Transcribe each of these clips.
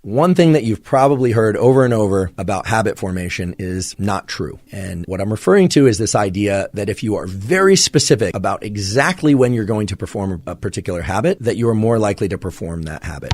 One thing that you've probably heard over and over about habit formation is not true. And what I'm referring to is this idea that if you are very specific about exactly when you're going to perform a particular habit, that you are more likely to perform that habit.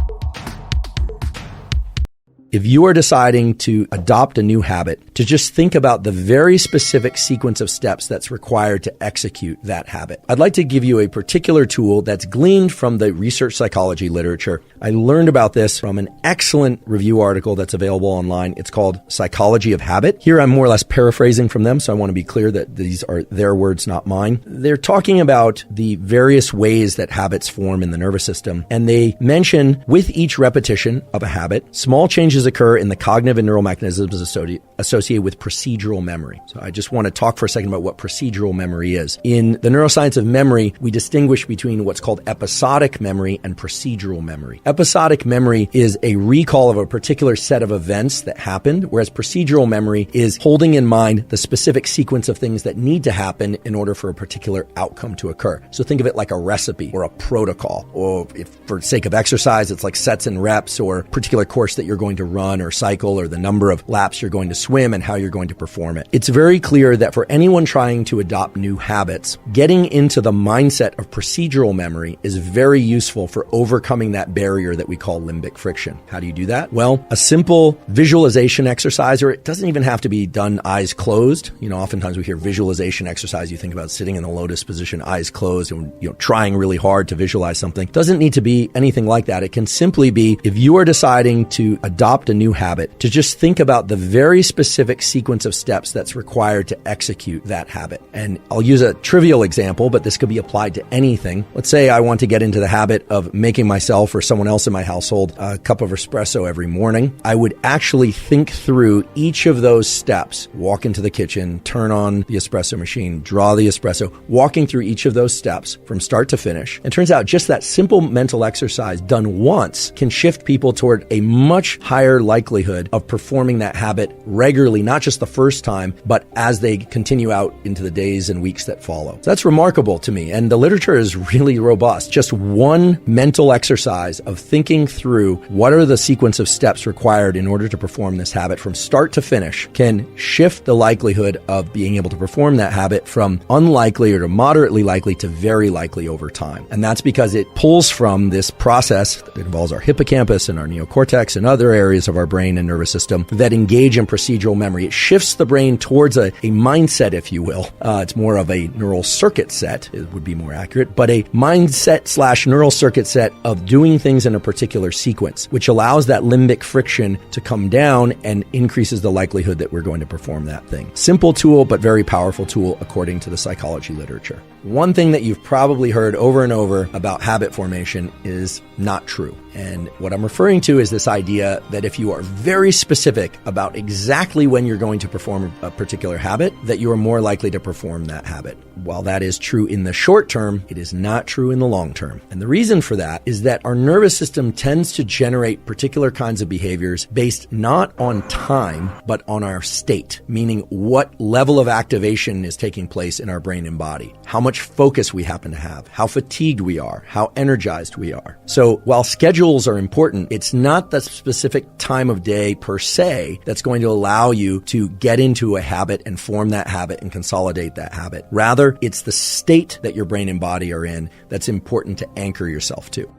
If you are deciding to adopt a new habit, to just think about the very specific sequence of steps that's required to execute that habit. I'd like to give you a particular tool that's gleaned from the research psychology literature. I learned about this from an excellent review article that's available online. It's called Psychology of Habit. Here I'm more or less paraphrasing from them, so I want to be clear that these are their words, not mine. They're talking about the various ways that habits form in the nervous system, and they mention with each repetition of a habit, small changes occur in the cognitive and neural mechanisms associated with procedural memory. So I just want to talk for a second about what procedural memory is. In the neuroscience of memory, we distinguish between what's called episodic memory and procedural memory. Episodic memory is a recall of a particular set of events that happened, whereas procedural memory is holding in mind the specific sequence of things that need to happen in order for a particular outcome to occur. So think of it like a recipe or a protocol, or if for sake of exercise, it's like sets and reps or a particular course that you're going to run or cycle, or the number of laps you're going to swim and how you're going to perform it. It's very clear that for anyone trying to adopt new habits, getting into the mindset of procedural memory is very useful for overcoming that barrier that we call limbic friction. How do you do that? Well, a simple visualization exercise, or it doesn't even have to be done eyes closed. Oftentimes we hear visualization exercise. You think about sitting in the lotus position, eyes closed, and trying really hard to visualize something. It doesn't need to be anything like that. It can simply be, if you are deciding to adopt a new habit, to just think about the very specific sequence of steps that's required to execute that habit. And I'll use a trivial example, but this could be applied to anything. Let's say I want to get into the habit of making myself or someone else in my household a cup of espresso every morning. I would actually think through each of those steps, walk into the kitchen, turn on the espresso machine, draw the espresso, walking through each of those steps from start to finish. And it turns out just that simple mental exercise done once can shift people toward a much higher likelihood of performing that habit regularly, not just the first time, but as they continue out into the days and weeks that follow. So that's remarkable to me. And the literature is really robust. Just one mental exercise of thinking through what are the sequence of steps required in order to perform this habit from start to finish can shift the likelihood of being able to perform that habit from unlikely or to moderately likely to very likely over time. And that's because it pulls from this process that involves our hippocampus and our neocortex and other areas of our brain and nervous system that engage in procedural memory. It shifts the brain towards a mindset, if you will. It's more of a neural circuit set, it would be more accurate, but a mindset / neural circuit set of doing things in a particular sequence, which allows that limbic friction to come down and increases the likelihood that we're going to perform that thing. Simple tool, but very powerful tool according to the psychology literature. One thing that you've probably heard over and over about habit formation is not true. And what I'm referring to is this idea that if you are very specific about exactly when you're going to perform a particular habit, that you are more likely to perform that habit. While that is true in the short term, it is not true in the long term. And the reason for that is that our nervous system tends to generate particular kinds of behaviors based not on time, but on our state, meaning what level of activation is taking place in our brain and body, how much focus we happen to have, how fatigued we are, how energized we are. So while schedules are important, it's not the specific time of day per se that's going to allow you to get into a habit and form that habit and consolidate that habit. Rather, it's the state that your brain and body are in that's important to anchor yourself to.